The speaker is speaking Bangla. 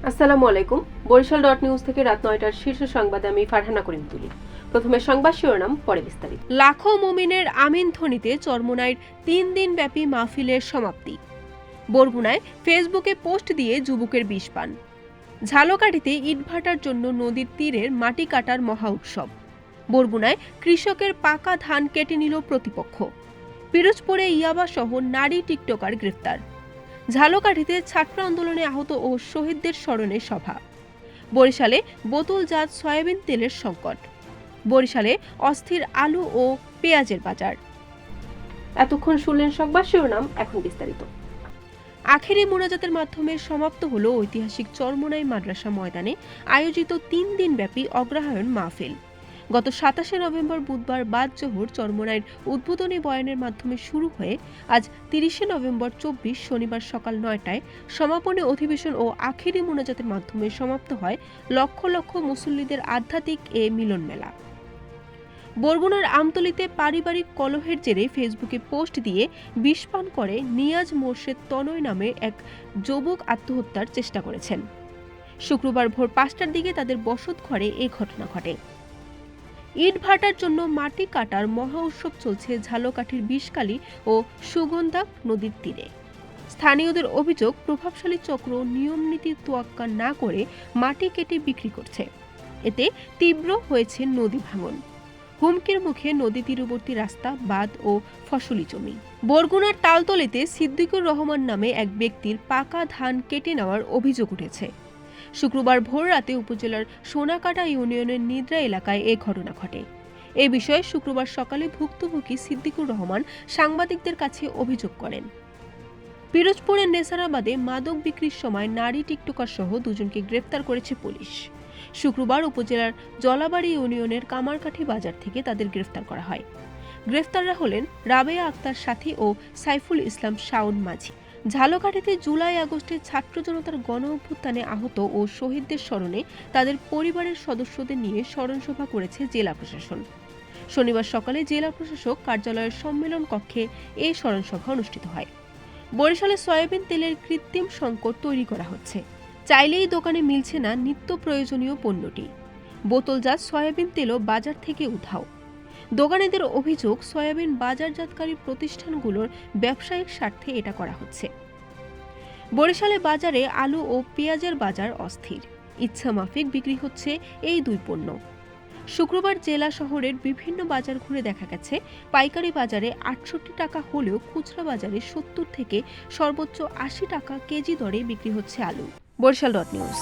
আসসালামু আলাইকুম। বরিশাল ডট নিউজ থেকে রাত ৯টার শীর্ষ সংবাদে আমি ফারহানা করিম তুলি। প্রথমে সংবাদ শিরোনাম, পরে বিস্তারিত। লাখো মুমিনের আমিন ধ্বনিতে চরমোনাইর ৩ দিন ব্যাপী মাহফিলের সমাপ্তি। বরগুনায় ফেসবুকে পোস্ট দিয়ে যুবকের বিষ পান। ঝালকাঠিতে ইটভাটার জন্য নদীর তীরের মাটি কাটার মহা উৎসব। বরগুনায় কৃষকের পাকা ধান কেটে নিল প্রতিপক্ষ। পিরোজপুরে ইয়াবা সহ নারী টিকটকার গ্রেফতার। ঝালকাঠিতে ছাত্র আন্দোলনে আহত ও শহীদদের স্মরণে সভা। বরিশালে বোতলজাত সয়াবিন তেলের সংকট। বরিশালে অস্থির আলু ও পেঁয়াজের বাজার। এতক্ষণ শুনলেন সংবাদ শিরোনাম, এখন বিস্তারিত। আখেরি মোনাজাতের মাধ্যমে সমাপ্ত হলো ঐতিহাসিক চরমোনাই মাদ্রাসা ময়দানে আয়োজিত ৩ দিন ব্যাপী অগ্রহায়ণ মাহফিল। গত ২৭শে নভেম্বর বুধবার বাদ জোহর চরমোনাইর উদ্বোধনী বয়ানের মাধ্যমে শুরু হয়ে আজ ৩০শে নভেম্বর ২৪ শনিবার সকাল ৯টায় সমাপনী অধিবেশন ও আখেরি মোনাজাতের মাধ্যমে সমাপ্ত হয় লক্ষ লক্ষ মুসল্লিদের আধ্যাত্মিক এ মিলন মেলা। বরগুনার আমতলীতে পারিবারিক কলহের জেরে ফেসবুকে পোস্ট দিয়ে বিষ পান করে নিয়াজ মোর্শেদ তনয় নামে এক যুবক আত্মহত্যার চেষ্টা করেছেন। শুক্রবার ভোর ৫টার দিকে তাদের বসত ঘরে এই ঘটনা ঘটে। ইট ভাটার জন্য মাটি কাটার মহা উৎসব চলছে ঝালকাঠির বিষকালী ও সুগন্ধা নদীর তীরে। স্থানীয়দের অভিযোগ, প্রভাবশালী চক্র নিয়মনীতি তোয়াক্কা না করে মাটি কেটে বিক্রি করছে। এতে তীব্র হয়েছে নদী ভাঙন। হুমকির মুখে নদী তীরবর্তী রাস্তা, বাঁধ ও ফসলি জমি। বরগুনার তালতলীতে সিদ্দিকুর রহমান নামে এক ব্যক্তির পাকা ধান কেটে নেওয়ার অভিযোগ উঠেছে। শুক্রবার ভোর রাতে উপজেলার সোনাকাটা ইউনিয়নের নিদ্রা এলাকায় এ ঘটনা ঘটে। এ বিষয়ে শুক্রবার সকালে ভুক্তভোগী সিদ্দিকুর রহমান সাংবাদিকদের কাছে অভিযোগ করেন। পিরোজপুরের নেসারাবাদে মাদক বিক্রির সময় নারী টিকটকার সহ দুজনকে গ্রেফতার করেছে পুলিশ। শুক্রবার উপজেলার জলাবাড়ি ইউনিয়নের কামারকাঠি বাজার থেকে তাদের গ্রেফতার করা হয়। গ্রেফতাররা হলেন রাবেয়া আক্তার সাথী ও সাইফুল ইসলাম শাওন মাঝি। ঝালকাঠিতে জুলাই আগস্টে ছাত্র জনতার গণ অভ্যুত্থানে আহত ও শহীদদের স্মরণে তাদের পরিবারের সদস্যদের নিয়ে স্মরণসভা করেছে জেলা প্রশাসন। শনিবার সকালে জেলা প্রশাসক কার্যালয়ের সম্মেলন কক্ষে এই স্মরণসভা অনুষ্ঠিত হয়। বরিশালে সয়াবিন তেলের কৃত্রিম সংকট তৈরি করা হচ্ছে। চাইলেই দোকানে মিলছে না নিত্য প্রয়োজনীয় পণ্যটি। বোতলজাত সয়াবিন তেলও বাজার থেকে উধাও। দোকানিদের অভিযোগ, সয়াবিন বাজারজাতকারী প্রতিষ্ঠানগুলোর ব্যবসায়িক স্বার্থে এটা করা হচ্ছে। বরিশালে বাজারে আলু ও পেঁয়াজের বাজার অস্থির। ইচ্ছামাফিক বিক্রি হচ্ছে এই দুই পণ্য। শুক্রবার জেলা শহরের বিভিন্ন বাজার ঘুরে দেখা গেছে পাইকারি বাজারে ৬৮ টাকা হলেও খুচরা বাজারে ৭০ থেকে সর্বোচ্চ ৮০ টাকা কেজি দরে বিক্রি হচ্ছে আলু। Barishal dot news.